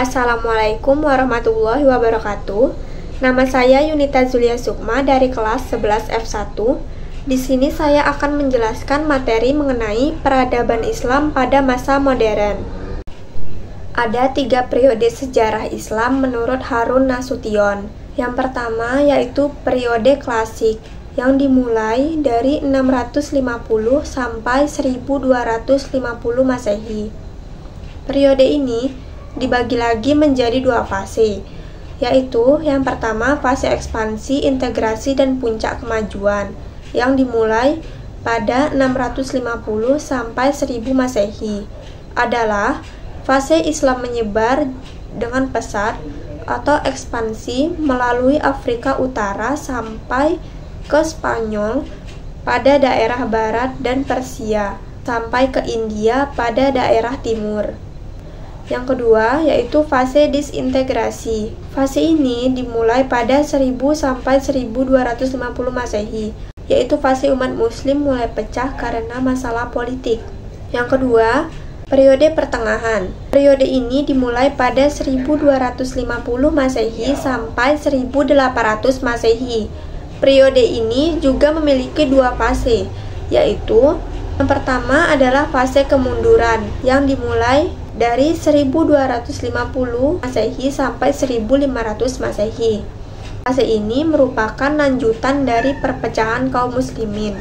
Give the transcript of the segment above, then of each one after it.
Assalamualaikum warahmatullahi wabarakatuh. Nama saya Yunita Zulia Sukma dari kelas 11 F1. Di sini saya akan menjelaskan materi mengenai peradaban Islam pada masa modern. Ada 3 periode sejarah Islam menurut Harun Nasution. Yang pertama yaitu periode klasik yang dimulai dari 650 sampai 1250 Masehi. Periode ini dibagi lagi menjadi 2 fase, yaitu yang pertama fase ekspansi, integrasi, dan puncak kemajuan yang dimulai pada 650 sampai 1000 Masehi adalah fase Islam menyebar dengan pesat atau ekspansi melalui Afrika Utara sampai ke Spanyol pada daerah barat dan Persia sampai ke India pada daerah timur. Yang kedua yaitu fase disintegrasi. Fase ini dimulai pada 1000 sampai 1250 Masehi, yaitu fase umat muslim mulai pecah karena masalah politik. Yang kedua, periode pertengahan. Periode ini dimulai pada 1250 Masehi sampai 1800 Masehi. Periode ini juga memiliki 2 fase, yaitu yang pertama adalah fase kemunduran yang dimulai dari 1250 Masehi sampai 1500 Masehi. Fase ini merupakan lanjutan dari perpecahan kaum muslimin.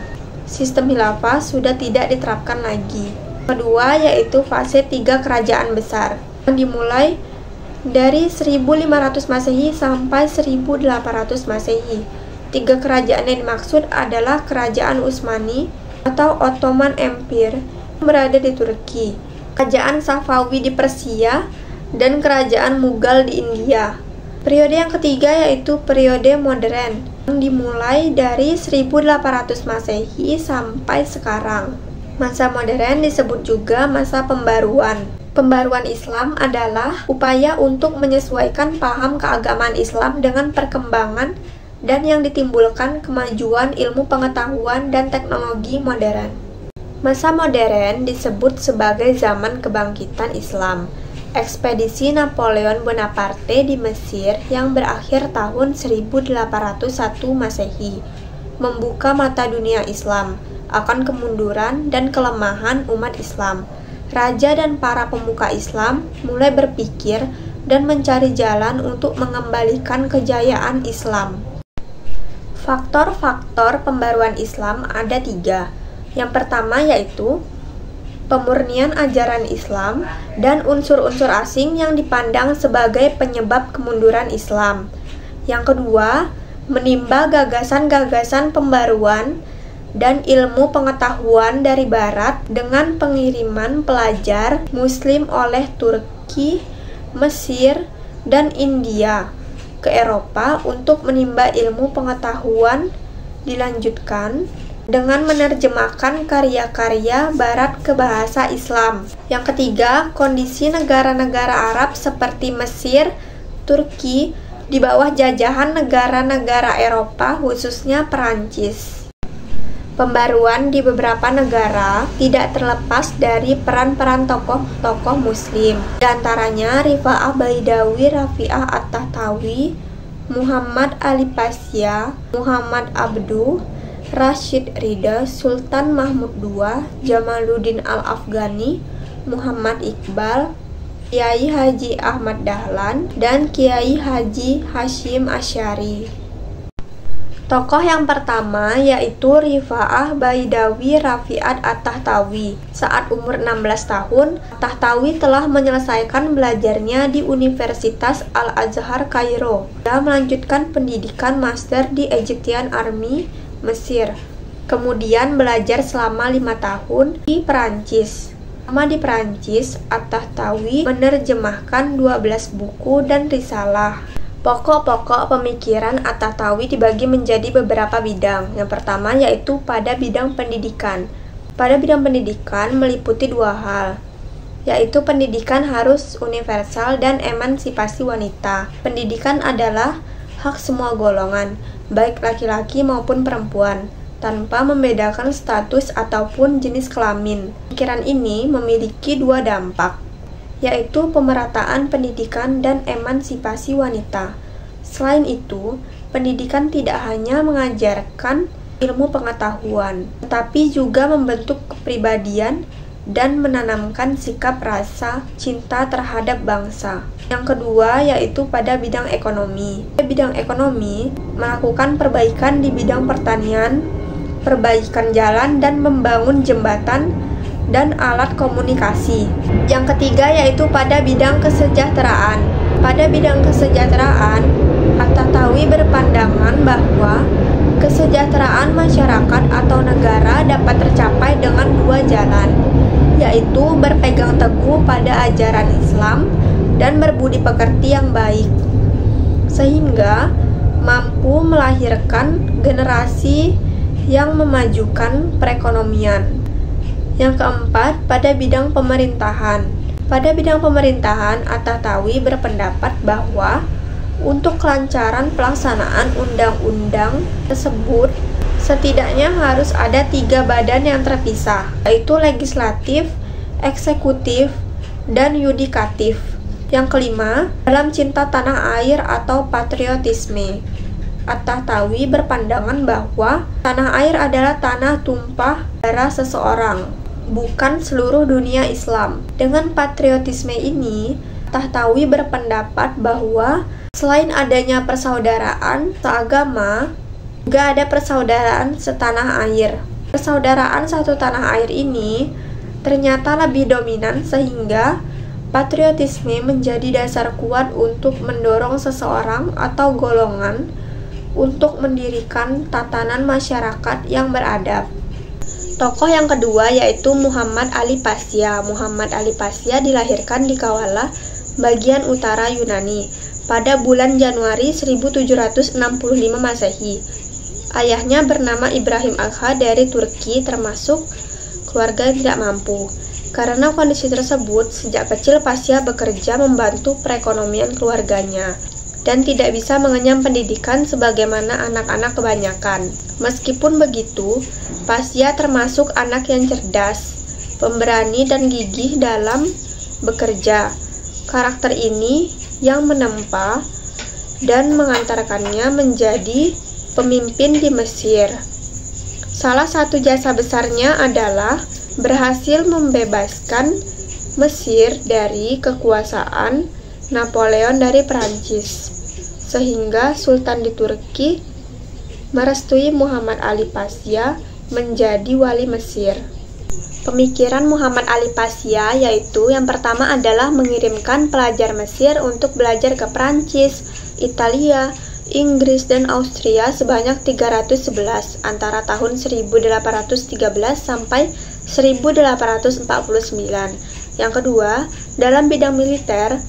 Sistem khilafah sudah tidak diterapkan lagi. Kedua yaitu fase 3 kerajaan besar yang dimulai dari 1500 Masehi sampai 1800 Masehi. 3 kerajaan yang dimaksud adalah Kerajaan Utsmani atau Ottoman Empire yang berada di Turki, Kerajaan Safawi di Persia, dan Kerajaan Mughal di India. Periode yang ketiga yaitu periode modern yang dimulai dari 1800 Masehi sampai sekarang. Masa modern disebut juga masa pembaruan. Pembaruan Islam adalah upaya untuk menyesuaikan paham keagamaan Islam dengan perkembangan dan yang ditimbulkan kemajuan ilmu pengetahuan dan teknologi modern. Masa modern disebut sebagai zaman kebangkitan Islam. Ekspedisi Napoleon Bonaparte di Mesir yang berakhir tahun 1801 Masehi membuka mata dunia Islam akan kemunduran dan kelemahan umat Islam. Raja dan para pemuka Islam mulai berpikir dan mencari jalan untuk mengembalikan kejayaan Islam. Faktor-faktor pembaruan Islam ada 3. Yang pertama yaitu pemurnian ajaran Islam dan unsur-unsur asing yang dipandang sebagai penyebab kemunduran Islam. Yang kedua, menimba gagasan-gagasan pembaruan dan ilmu pengetahuan dari Barat dengan pengiriman pelajar Muslim oleh Turki, Mesir, dan India ke Eropa untuk menimba ilmu pengetahuan. Dilanjutkan dengan menerjemahkan karya-karya Barat ke bahasa Islam. Yang ketiga, kondisi negara-negara Arab seperti Mesir, Turki di bawah jajahan negara-negara Eropa, khususnya Perancis. Pembaruan di beberapa negara tidak terlepas dari peran-peran tokoh-tokoh Muslim, di antaranya Rifa'ah Baidawi, Rafi'ah At-Tahtawi, Muhammad Ali Pasha, Muhammad Abduh, Rashid Ridha, Sultan Mahmud II, Jamaluddin Al-Afghani, Muhammad Iqbal, Kiai Haji Ahmad Dahlan, dan Kiai Haji Hashim Asy'ari. Tokoh yang pertama yaitu Rifa'ah Baidawi Rafi'at At-Tahtawi. Saat umur 16 tahun, At-Tahtawi telah menyelesaikan belajarnya di Universitas Al-Azhar Kairo dan melanjutkan pendidikan master di Egyptian Army Mesir. Kemudian belajar selama 5 tahun di Perancis. Selama di Perancis, At-Tahtawi menerjemahkan 12 buku dan risalah. Pokok-pokok pemikiran At-Tahtawi dibagi menjadi beberapa bidang. Yang pertama yaitu pada bidang pendidikan. Pada bidang pendidikan meliputi 2 hal, yaitu pendidikan harus universal dan emansipasi wanita. Pendidikan adalah hak semua golongan, baik laki-laki maupun perempuan, tanpa membedakan status ataupun jenis kelamin. Pikiran ini memiliki 2 dampak. yaitu pemerataan pendidikan dan emansipasi wanita. Selain itu, pendidikan tidak hanya mengajarkan ilmu pengetahuan, tetapi juga membentuk kepribadian dan menanamkan sikap rasa cinta terhadap bangsa. Yang kedua yaitu pada bidang ekonomi. Bidang ekonomi melakukan perbaikan di bidang pertanian, perbaikan jalan dan membangun jembatan dan alat komunikasi. Yang ketiga yaitu pada bidang kesejahteraan. Pada bidang kesejahteraan, At-Tahtawi berpandangan bahwa kesejahteraan masyarakat atau negara dapat tercapai dengan dua jalan, yaitu berpegang teguh pada ajaran Islam dan berbudi pekerti yang baik, sehingga mampu melahirkan generasi yang memajukan perekonomian. Yang keempat, pada bidang pemerintahan. Pada bidang pemerintahan, At-Tahtawi berpendapat bahwa untuk kelancaran pelaksanaan undang-undang tersebut, setidaknya harus ada 3 badan yang terpisah, yaitu legislatif, eksekutif, dan yudikatif. Yang kelima, dalam cinta tanah air atau patriotisme, At-Tahtawi berpandangan bahwa tanah air adalah tanah tumpah darah seseorang, bukan seluruh dunia Islam. Dengan patriotisme ini, At-Tahtawi berpendapat bahwa selain adanya persaudaraan seagama, juga ada persaudaraan setanah air. Persaudaraan satu tanah air ini ternyata lebih dominan sehingga patriotisme menjadi dasar kuat untuk mendorong seseorang atau golongan untuk mendirikan tatanan masyarakat yang beradab. Tokoh yang kedua yaitu Muhammad Ali Pasha. Muhammad Ali Pasha dilahirkan di Kavala, bagian utara Yunani, pada bulan Januari 1765 Masehi. Ayahnya bernama Ibrahim Agha dari Turki, termasuk keluarga yang tidak mampu. Karena kondisi tersebut, sejak kecil Pasha bekerja membantu perekonomian keluarganya dan tidak bisa mengenyam pendidikan sebagaimana anak-anak kebanyakan. Meskipun begitu, Pasha termasuk anak yang cerdas, pemberani dan gigih dalam bekerja. Karakter ini yang menempa dan mengantarkannya menjadi pemimpin di Mesir. Salah satu jasa besarnya adalah berhasil membebaskan Mesir dari kekuasaan Napoleon dari Perancis, sehingga Sultan di Turki merestui Muhammad Ali Pasha menjadi wali Mesir. Pemikiran Muhammad Ali Pasha yaitu yang pertama adalah mengirimkan pelajar Mesir untuk belajar ke Perancis, Italia, Inggris, dan Austria sebanyak 311 antara tahun 1813 sampai 1849. Yang kedua, dalam bidang militer,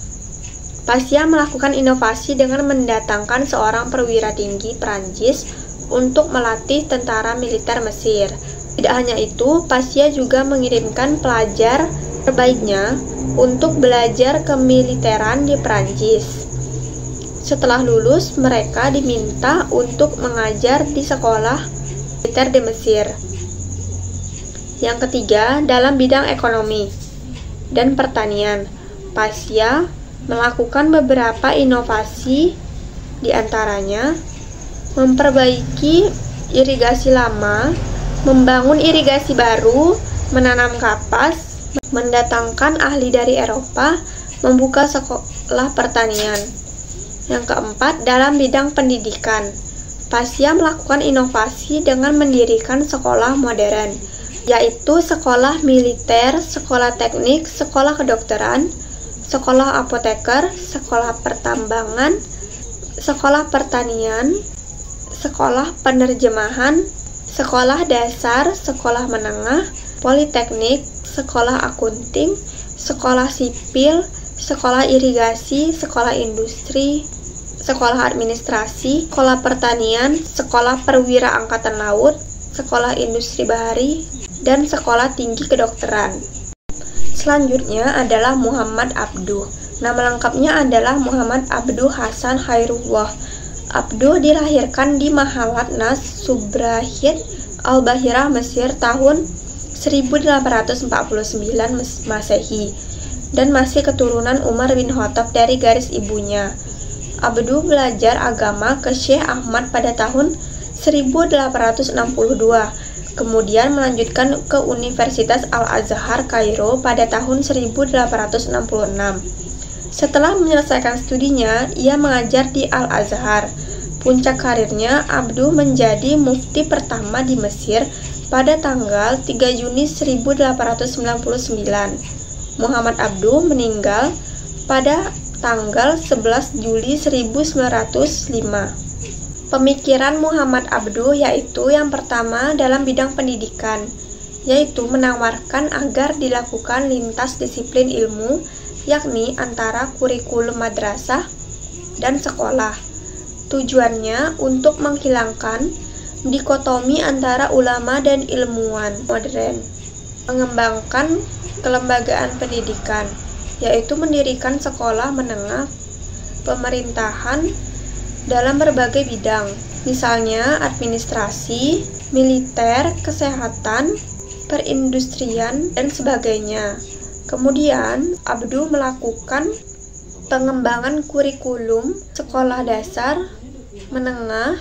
Pasha melakukan inovasi dengan mendatangkan seorang perwira tinggi Perancis untuk melatih tentara militer Mesir. Tidak hanya itu, Pasha juga mengirimkan pelajar terbaiknya untuk belajar kemiliteran di Perancis. Setelah lulus, mereka diminta untuk mengajar di sekolah militer di Mesir. Yang ketiga, dalam bidang ekonomi dan pertanian, Pasha melakukan beberapa inovasi, di antaranya memperbaiki irigasi lama, membangun irigasi baru, menanam kapas, mendatangkan ahli dari Eropa, membuka sekolah pertanian. Yang keempat, dalam bidang pendidikan, Pasha melakukan inovasi dengan mendirikan sekolah modern, yaitu sekolah militer, sekolah teknik, sekolah kedokteran, sekolah apoteker, sekolah pertambangan, sekolah pertanian, sekolah penerjemahan, sekolah dasar, sekolah menengah, politeknik, sekolah akunting, sekolah sipil, sekolah irigasi, sekolah industri, sekolah administrasi, sekolah pertanian, sekolah perwira angkatan laut, sekolah industri bahari, dan sekolah tinggi kedokteran. Selanjutnya adalah Muhammad Abduh. Nama lengkapnya adalah Muhammad Abduh Hasan Khairullah. Abduh dilahirkan di Mahalat Nas Subrahid Al-Bahirah, Mesir tahun 1849 Masehi. dan masih keturunan Umar bin Khattab dari garis ibunya. Abduh belajar agama ke Syekh Ahmad pada tahun 1862, kemudian melanjutkan ke Universitas Al-Azhar Kairo pada tahun 1866. Setelah menyelesaikan studinya, ia mengajar di Al-Azhar. Puncak karirnya, Abduh menjadi mufti pertama di Mesir pada tanggal 3 Juni 1899. Muhammad Abduh meninggal pada tanggal 11 Juli 1905. Pemikiran Muhammad Abduh yaitu yang pertama dalam bidang pendidikan, yaitu menawarkan agar dilakukan lintas disiplin ilmu, yakni antara kurikulum madrasah dan sekolah. Tujuannya untuk menghilangkan dikotomi antara ulama dan ilmuwan modern, mengembangkan kelembagaan pendidikan, yaitu mendirikan sekolah menengah pemerintahan dalam berbagai bidang, misalnya administrasi, militer, kesehatan, perindustrian, dan sebagainya. Kemudian, Abduh melakukan pengembangan kurikulum sekolah dasar, menengah,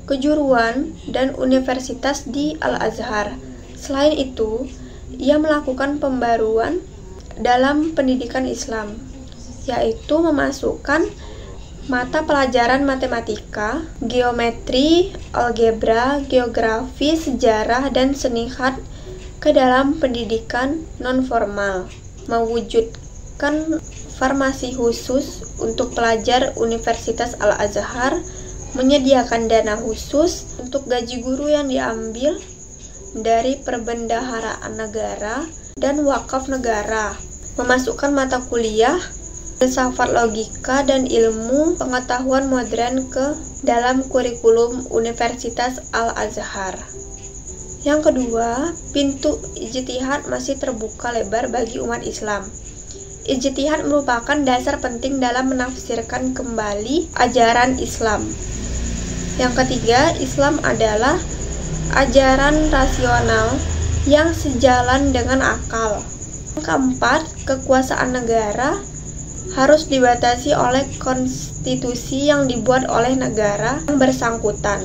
kejuruan, dan universitas di Al-Azhar. Selain itu, ia melakukan pembaruan dalam pendidikan Islam, yaitu memasukkan mata pelajaran matematika, geometri, algebra, geografi, sejarah, dan seni khat ke dalam pendidikan non-formal, mewujudkan farmasi khusus untuk pelajar Universitas Al-Azhar, menyediakan dana khusus untuk gaji guru yang diambil dari perbendaharaan negara dan wakaf negara, memasukkan mata kuliah filsafat logika dan ilmu pengetahuan modern ke dalam kurikulum Universitas Al-Azhar. Yang kedua, pintu ijtihad masih terbuka lebar bagi umat Islam. Ijtihad merupakan dasar penting dalam menafsirkan kembali ajaran Islam. Yang ketiga, Islam adalah ajaran rasional yang sejalan dengan akal. Yang keempat, kekuasaan negara harus dibatasi oleh konstitusi yang dibuat oleh negara yang bersangkutan.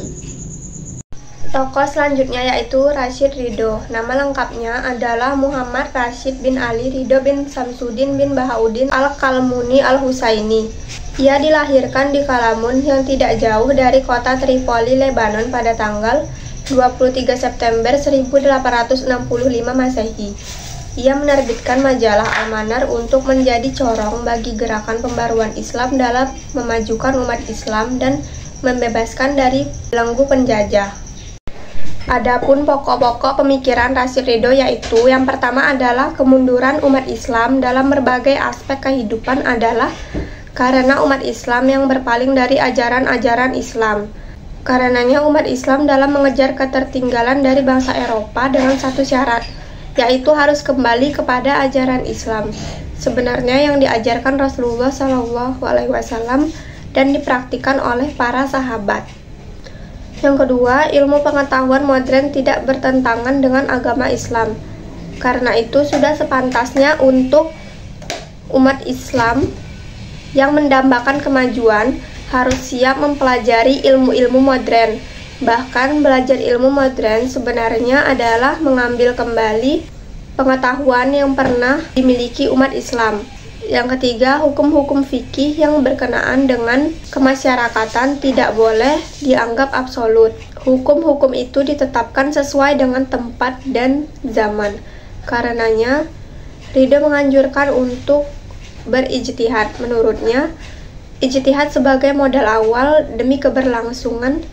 Tokoh selanjutnya yaitu Rashid Ridho. Nama lengkapnya adalah Muhammad Rashid bin Ali Ridho bin Samsudin bin Bahauddin Al-Kalmuni Al-Husaini. Ia dilahirkan di Kalamun yang tidak jauh dari kota Tripoli, Lebanon pada tanggal 23 September 1865 Masehi. Ia menerbitkan majalah Al-Manar untuk menjadi corong bagi gerakan pembaruan Islam dalam memajukan umat Islam dan membebaskan dari belenggu penjajah. Adapun pokok-pokok pemikiran Rashid Ridho yaitu yang pertama adalah kemunduran umat Islam dalam berbagai aspek kehidupan adalah karena umat Islam yang berpaling dari ajaran-ajaran Islam. Karenanya umat Islam dalam mengejar ketertinggalan dari bangsa Eropa dengan satu syarat, yaitu harus kembali kepada ajaran Islam sebenarnya yang diajarkan Rasulullah SAW dan dipraktikkan oleh para sahabat. Yang kedua, ilmu pengetahuan modern tidak bertentangan dengan agama Islam. Karena itu sudah sepantasnya untuk umat Islam yang mendambakan kemajuan harus siap mempelajari ilmu-ilmu modern. Bahkan belajar ilmu modern sebenarnya adalah mengambil kembali pengetahuan yang pernah dimiliki umat Islam. Yang ketiga, hukum-hukum fikih yang berkenaan dengan kemasyarakatan tidak boleh dianggap absolut. Hukum-hukum itu ditetapkan sesuai dengan tempat dan zaman. Karenanya, Ridho menganjurkan untuk berijtihad. Menurutnya, ijtihad sebagai modal awal demi keberlangsungan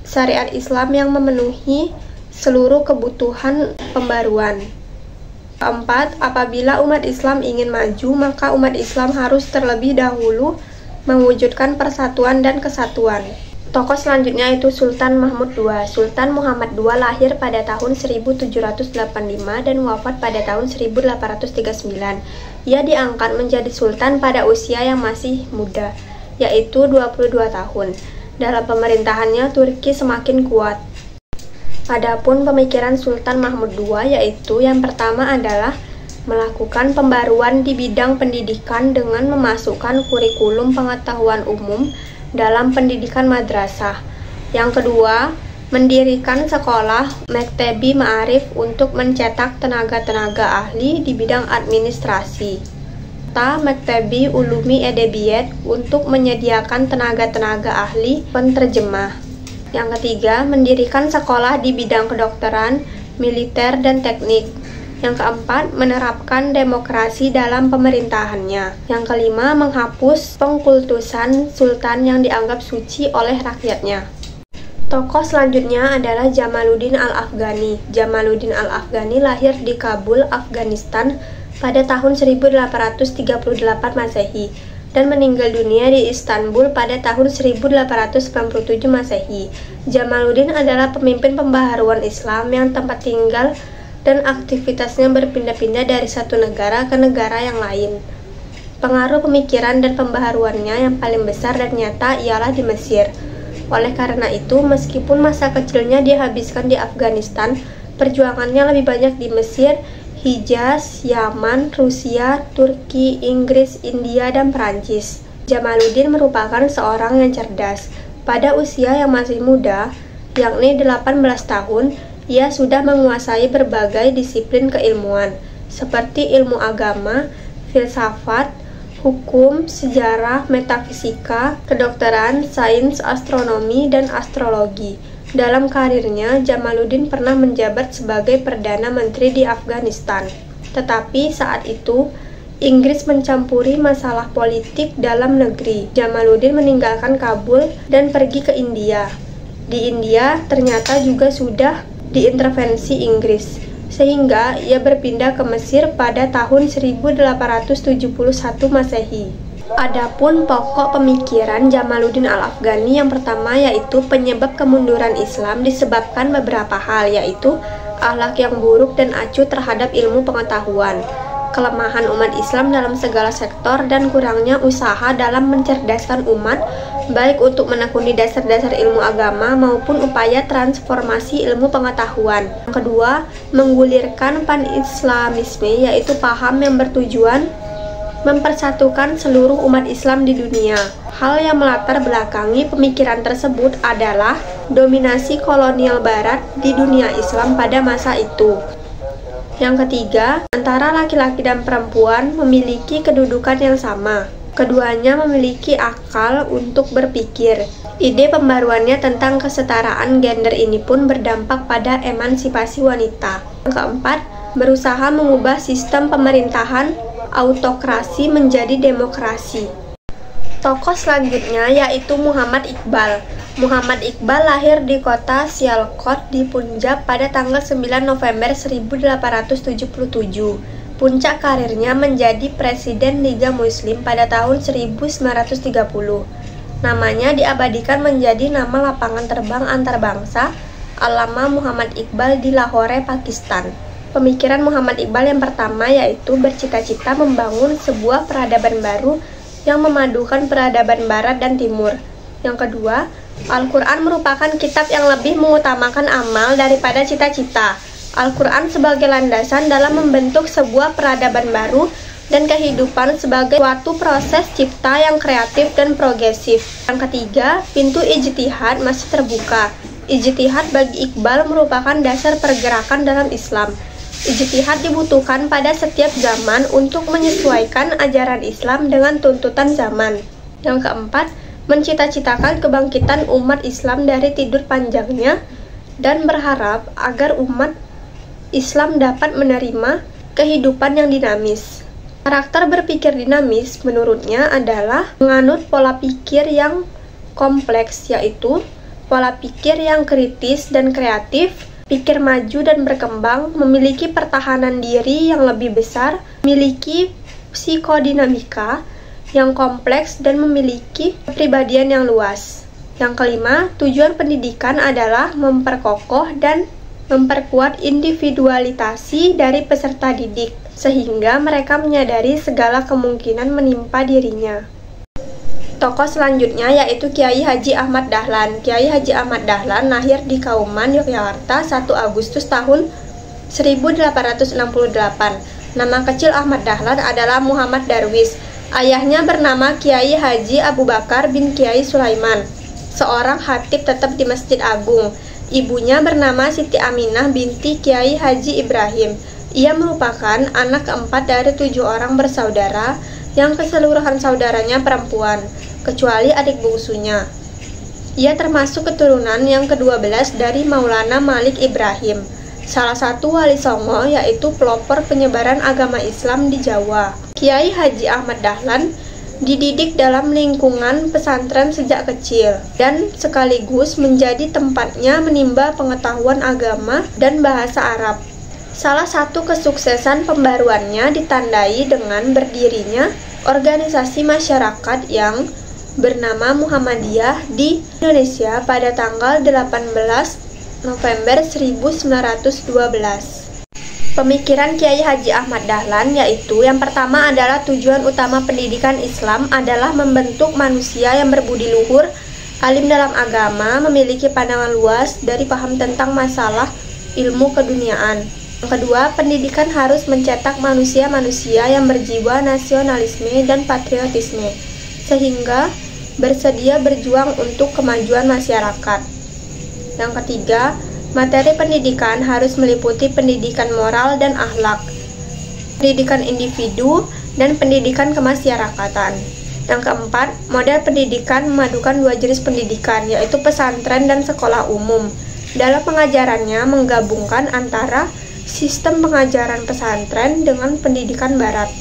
syariat Islam yang memenuhi seluruh kebutuhan pembaruan. Keempat, apabila umat Islam ingin maju, maka umat Islam harus terlebih dahulu mewujudkan persatuan dan kesatuan. Tokoh selanjutnya itu Sultan Mahmud II. Sultan Muhammad II lahir pada tahun 1785 dan wafat pada tahun 1839. Ia diangkat menjadi sultan pada usia yang masih muda, yaitu 22 tahun. Dalam pemerintahannya, Turki semakin kuat. Adapun pemikiran Sultan Mahmud II yaitu yang pertama adalah melakukan pembaruan di bidang pendidikan dengan memasukkan kurikulum pengetahuan umum dalam pendidikan madrasah. Yang kedua, mendirikan sekolah Mektebi Ma'arif untuk mencetak tenaga-tenaga ahli di bidang administrasi. Mektebi Ulumi Edebiyat untuk menyediakan tenaga-tenaga ahli penterjemah. Yang ketiga, mendirikan sekolah di bidang kedokteran, militer, dan teknik. Yang keempat, menerapkan demokrasi dalam pemerintahannya. Yang kelima, menghapus pengkultusan sultan yang dianggap suci oleh rakyatnya. Tokoh selanjutnya adalah Jamaluddin Al-Afghani. Jamaluddin Al-Afghani lahir di Kabul, Afghanistan pada tahun 1838 Masehi dan meninggal dunia di Istanbul pada tahun 1897 Masehi. Jamaluddin adalah pemimpin pembaharuan Islam yang tempat tinggal dan aktivitasnya berpindah-pindah dari satu negara ke negara yang lain. Pengaruh pemikiran dan pembaharuannya yang paling besar dan nyata ialah di Mesir. Oleh karena itu, meskipun masa kecilnya dihabiskan di Afghanistan, perjuangannya lebih banyak di Mesir, Hijaz, Yaman, Rusia, Turki, Inggris, India, dan Perancis. Jamaluddin merupakan seorang yang cerdas. Pada usia yang masih muda, yakni 18 tahun, ia sudah menguasai berbagai disiplin keilmuan, seperti ilmu agama, filsafat, hukum, sejarah, metafisika, kedokteran, sains, astronomi, dan astrologi. Dalam karirnya, Jamaluddin pernah menjabat sebagai Perdana Menteri di Afghanistan. Tetapi saat itu, Inggris mencampuri masalah politik dalam negeri. Jamaluddin meninggalkan Kabul dan pergi ke India. Di India, ternyata juga sudah diintervensi Inggris, sehingga ia berpindah ke Mesir pada tahun 1871 Masehi. Adapun pokok pemikiran Jamaluddin Al-Afghani yang pertama yaitu penyebab kemunduran Islam disebabkan beberapa hal, yaitu akhlak yang buruk dan acuh terhadap ilmu pengetahuan, kelemahan umat Islam dalam segala sektor, dan kurangnya usaha dalam mencerdaskan umat, baik untuk menekuni dasar-dasar ilmu agama maupun upaya transformasi ilmu pengetahuan. Yang kedua, menggulirkan pan-islamisme, yaitu paham yang bertujuan mempersatukan seluruh umat Islam di dunia. Hal yang melatar belakangi pemikiran tersebut adalah dominasi kolonial Barat di dunia Islam pada masa itu. Yang ketiga, antara laki-laki dan perempuan memiliki kedudukan yang sama. Keduanya memiliki akal untuk berpikir. Ide pembaruannya tentang kesetaraan gender ini pun berdampak pada emansipasi wanita. Yang keempat, berusaha mengubah sistem pemerintahan autokrasi menjadi demokrasi. Tokoh selanjutnya yaitu Muhammad Iqbal. Muhammad Iqbal lahir di kota Sialkot di Punjab pada tanggal 9 November 1877. Puncak karirnya menjadi Presiden Liga Muslim pada tahun 1930. Namanya diabadikan menjadi nama lapangan terbang antarbangsa Allama Muhammad Iqbal di Lahore, Pakistan. Pemikiran Muhammad Iqbal yang pertama yaitu bercita-cita membangun sebuah peradaban baru yang memadukan peradaban Barat dan Timur. Yang kedua, Al-Quran merupakan kitab yang lebih mengutamakan amal daripada cita-cita. Al-Quran sebagai landasan dalam membentuk sebuah peradaban baru dan kehidupan sebagai suatu proses cipta yang kreatif dan progresif. Yang ketiga, pintu ijtihad masih terbuka. Ijtihad bagi Iqbal merupakan dasar pergerakan dalam Islam. Ijtihad dibutuhkan pada setiap zaman untuk menyesuaikan ajaran Islam dengan tuntutan zaman. Yang keempat, mencita-citakan kebangkitan umat Islam dari tidur panjangnya dan berharap agar umat Islam dapat menerima kehidupan yang dinamis. Karakter berpikir dinamis menurutnya adalah menganut pola pikir yang kompleks, yaitu pola pikir yang kritis dan kreatif, pikir maju dan berkembang, memiliki pertahanan diri yang lebih besar, memiliki psikodinamika yang kompleks, dan memiliki kepribadian yang luas. Yang kelima, tujuan pendidikan adalah memperkokoh dan memperkuat individualitasi dari peserta didik, sehingga mereka menyadari segala kemungkinan menimpa dirinya. Tokoh selanjutnya yaitu Kiai Haji Ahmad Dahlan. Kiai Haji Ahmad Dahlan lahir di Kauman, Yogyakarta 1 Agustus tahun 1868. Nama kecil Ahmad Dahlan adalah Muhammad Darwis. Ayahnya bernama Kiai Haji Abu Bakar bin Kiai Sulaiman, seorang khatib tetap di Masjid Agung. Ibunya bernama Siti Aminah binti Kiai Haji Ibrahim. Ia merupakan anak keempat dari 7 orang bersaudara yang keseluruhan saudaranya perempuan, kecuali adik bungsunya. Ia termasuk keturunan yang ke-12 dari Maulana Malik Ibrahim, salah satu wali Songo, yaitu pelopor penyebaran agama Islam di Jawa. Kiai Haji Ahmad Dahlan dididik dalam lingkungan pesantren sejak kecil dan sekaligus menjadi tempatnya menimba pengetahuan agama dan bahasa Arab. Salah satu kesuksesan pembaruannya ditandai dengan berdirinya organisasi masyarakat yang bernama Muhammadiyah di Indonesia pada tanggal 18 November 1912. Pemikiran Kiai Haji Ahmad Dahlan yaitu yang pertama adalah tujuan utama pendidikan Islam adalah membentuk manusia yang berbudi luhur, alim dalam agama, memiliki pandangan luas dari paham tentang masalah ilmu keduniaan. Yang kedua, pendidikan harus mencetak manusia-manusia yang berjiwa nasionalisme dan patriotisme, sehingga bersedia berjuang untuk kemajuan masyarakat. Yang ketiga, materi pendidikan harus meliputi pendidikan moral dan akhlak, pendidikan individu, dan pendidikan kemasyarakatan. Yang keempat, model pendidikan memadukan 2 jenis pendidikan, yaitu pesantren dan sekolah umum. Dalam pengajarannya menggabungkan antara sistem pengajaran pesantren dengan pendidikan barat.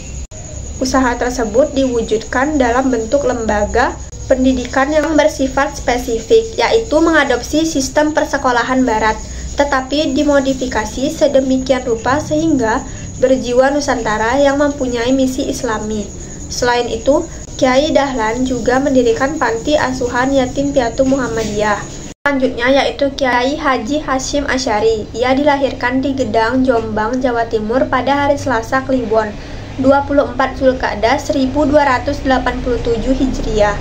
Usaha tersebut diwujudkan dalam bentuk lembaga pendidikan yang bersifat spesifik, yaitu mengadopsi sistem persekolahan barat, tetapi dimodifikasi sedemikian rupa sehingga berjiwa Nusantara yang mempunyai misi Islami. Selain itu, Kiai Dahlan juga mendirikan panti asuhan yatim piatu Muhammadiyah. Selanjutnya yaitu Kiai Haji Hasyim Asy'ari. Ia dilahirkan di Gedang, Jombang, Jawa Timur pada hari Selasa Kliwon 24 Zulkaadah 1287 Hijriah,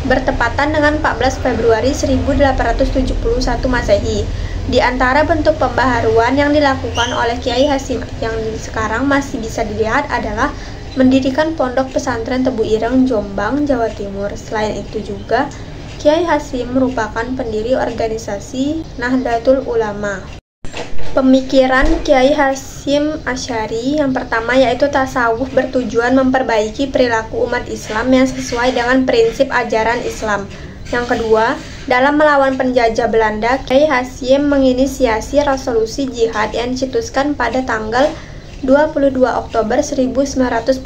bertepatan dengan 14 Februari 1871 Masehi. Di antara bentuk pembaharuan yang dilakukan oleh Kiai Hasyim yang sekarang masih bisa dilihat adalah mendirikan pondok pesantren Tebu Ireng, Jombang, Jawa Timur. Selain itu juga Kiai Hasyim merupakan pendiri organisasi Nahdlatul Ulama. Pemikiran Kiai Hasyim Asy'ari yang pertama yaitu tasawuf bertujuan memperbaiki perilaku umat Islam yang sesuai dengan prinsip ajaran Islam. Yang kedua, dalam melawan penjajah Belanda, Kiai Hasyim menginisiasi resolusi jihad yang dicetuskan pada tanggal 22 Oktober 1945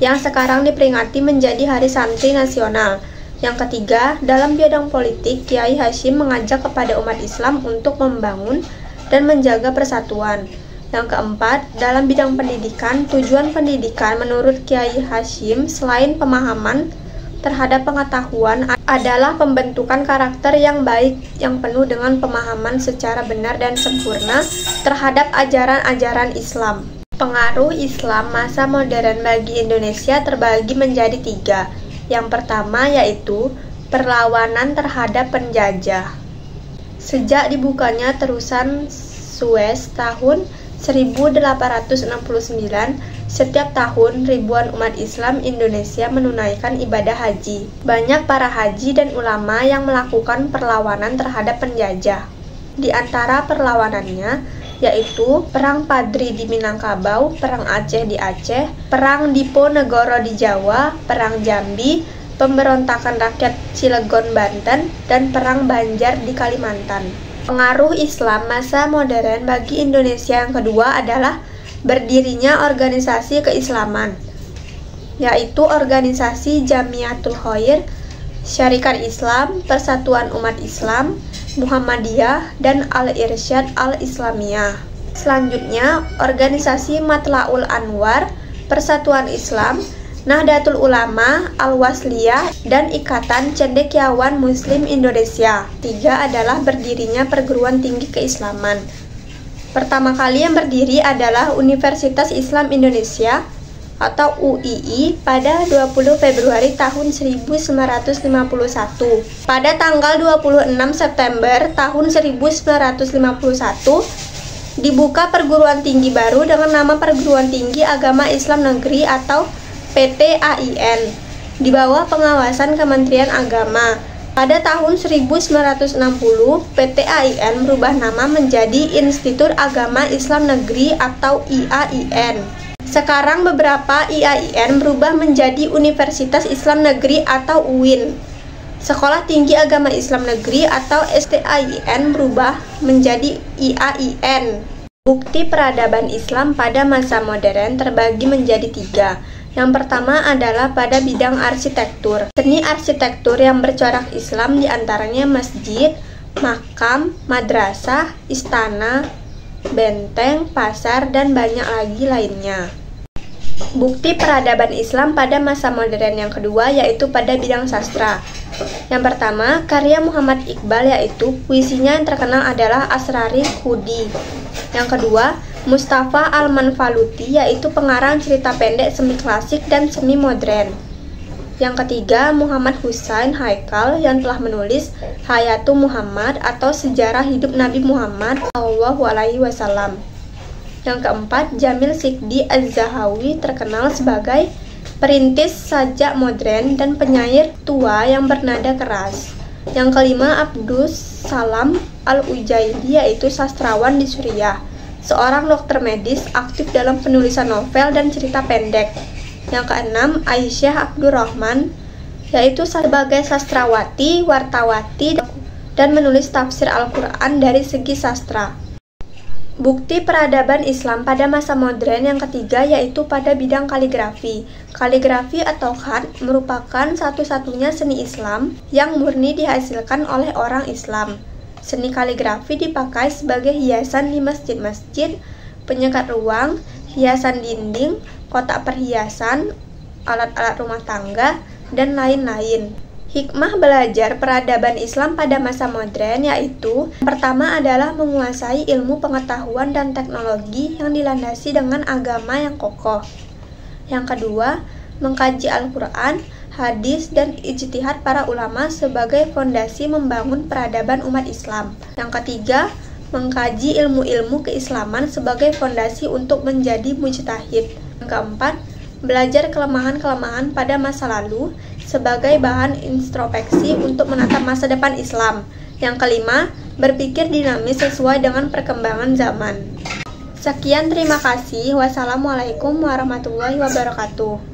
yang sekarang diperingati menjadi Hari Santri Nasional. Yang ketiga, dalam bidang politik, Kiai Hasyim mengajak kepada umat Islam untuk membangun dan menjaga persatuan. Yang keempat, dalam bidang pendidikan, tujuan pendidikan menurut Kiai Hasyim selain pemahaman terhadap pengetahuan adalah pembentukan karakter yang baik yang penuh dengan pemahaman secara benar dan sempurna terhadap ajaran-ajaran Islam. Pengaruh Islam masa modern bagi Indonesia terbagi menjadi 3. Yang pertama yaitu perlawanan terhadap penjajah. Sejak dibukanya terusan Suez tahun 1869, setiap tahun ribuan umat Islam Indonesia menunaikan ibadah haji. Banyak para haji dan ulama yang melakukan perlawanan terhadap penjajah. Di antara perlawanannya yaitu Perang Padri di Minangkabau, Perang Aceh di Aceh, Perang Diponegoro di Jawa, Perang Jambi, Pemberontakan Rakyat Cilegon Banten, dan Perang Banjar di Kalimantan. Pengaruh Islam masa modern bagi Indonesia yang kedua adalah berdirinya organisasi keislaman, yaitu organisasi Jamiatul Khair, Syarikat Islam, Persatuan Umat Islam, Muhammadiyah, dan Al-Irsyad Al-Islamiyah. Selanjutnya, organisasi Matlaul Anwar, Persatuan Islam, Nahdlatul Ulama, Al-Wasliyah, dan Ikatan Cendekiawan Muslim Indonesia. 3 adalah berdirinya perguruan tinggi keislaman. Pertama kali yang berdiri adalah Universitas Islam Indonesia atau UII pada 20 Februari tahun 1951. Pada tanggal 26 September tahun 1951 Dibuka perguruan tinggi baru dengan nama Perguruan Tinggi Agama Islam Negeri atau PTAIN di bawah pengawasan Kementerian Agama. Pada tahun 1960, PTAIN berubah nama menjadi Institut Agama Islam Negeri atau IAIN. Sekarang beberapa IAIN berubah menjadi Universitas Islam Negeri atau UIN. Sekolah Tinggi Agama Islam Negeri atau STAIN berubah menjadi IAIN. Bukti peradaban Islam pada masa modern terbagi menjadi 3. Yang pertama adalah pada bidang arsitektur. Seni arsitektur yang bercorak Islam diantaranya masjid, makam, madrasah, istana, benteng, pasar, dan banyak lagi lainnya. Bukti peradaban Islam pada masa modern yang kedua yaitu pada bidang sastra. Yang pertama, karya Muhammad Iqbal yaitu puisinya yang terkenal adalah Asrari Khudi. Yang kedua, Mustafa Al-Manfaluti yaitu pengarang cerita pendek semi klasik dan semi modern. Yang ketiga, Muhammad Husain Haikal yang telah menulis Hayatul Muhammad atau Sejarah Hidup Nabi Muhammad SAW. Yang keempat, Jamil Sikdi Az-Zahawi terkenal sebagai perintis sajak modern dan penyair tua yang bernada keras. Yang kelima, Abdus Salam Al-Ujaidi yaitu sastrawan di Suriah, seorang dokter medis aktif dalam penulisan novel dan cerita pendek. Yang keenam, Aisyah Abdurrahman yaitu sebagai sastrawati, wartawati, dan menulis tafsir Al-Quran dari segi sastra. Bukti peradaban Islam pada masa modern yang ketiga yaitu pada bidang kaligrafi. Kaligrafi atau khat merupakan satu-satunya seni Islam yang murni dihasilkan oleh orang Islam. Seni kaligrafi dipakai sebagai hiasan di masjid-masjid, penyekat ruang, hiasan dinding, kotak perhiasan, alat-alat rumah tangga, dan lain-lain. Hikmah belajar peradaban Islam pada masa modern yaitu pertama adalah menguasai ilmu pengetahuan dan teknologi yang dilandasi dengan agama yang kokoh. Yang kedua, mengkaji Al-Quran, hadis, dan ijtihad para ulama sebagai fondasi membangun peradaban umat Islam. Yang ketiga, mengkaji ilmu-ilmu keislaman sebagai fondasi untuk menjadi mujtahid. Yang keempat, belajar kelemahan-kelemahan pada masa lalu sebagai bahan introspeksi untuk menatap masa depan Islam. Yang kelima, berpikir dinamis sesuai dengan perkembangan zaman. Sekian, terima kasih. Wassalamualaikum warahmatullahi wabarakatuh.